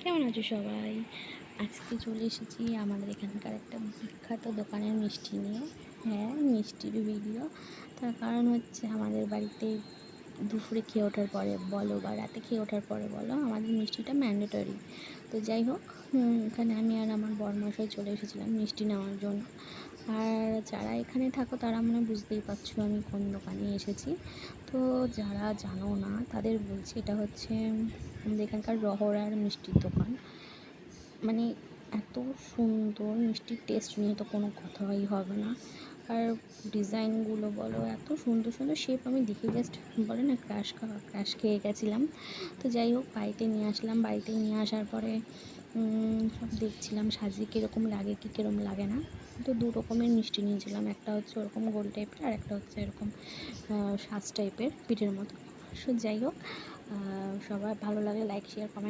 কেমন আছো সবাই? আজকে চলে এসেছি আমাদের এখানকার একটা বিখ্যাত দোকানের মিষ্টি নিয়ে। হ্যাঁ, মিষ্টির ভিডিও। তার কারণ হচ্ছে আমাদের বাড়িতে দুপুরে খেয়ে ওঠার পরে বলো বা রাতে খেয়ে ওঠার পরে বলো, আমাদের মিষ্টিটা ম্যান্ডেটরি। তো যাই হোক, এখানে আমি আর আমার বরমশাই চলে এসেছিলাম মিষ্টি নেওয়ার জন্য। আর যারা এখানে থাকো তারা মনে হয় বুঝতেই পারছো আমি কোন দোকানে এসেছি। তো যারা জানো না তাদের বলছি, এটা হচ্ছে আমাদের এখানকার রহড়ার মিষ্টির দোকান। মানে এত সুন্দর মিষ্টির টেস্ট নিয়ে তো কোনো কথাই হবে না। আর ডিজাইনগুলো বলো, এত সুন্দর সুন্দর শেপ, আমি দেখে জাস্ট বলে না ক্র্যাশ খেয়ে গেছিলাম। তো যাই হোক, বাড়িতে নিয়ে আসলাম। বাড়িতে নিয়ে আসার পরে সব দেখছিলাম সাজিয়ে কীরকম লাগে কি কীরকম লাগে না। তো দু রকমের মিষ্টি নিয়েছিলাম, একটা হচ্ছে ওরকম গোল টাইপের আর একটা হচ্ছে এরকম সাজ টাইপের পিঠের মতো। সো যাই হোক, সবার ভালো লাগলে লাইক শেয়ার কমেন্ট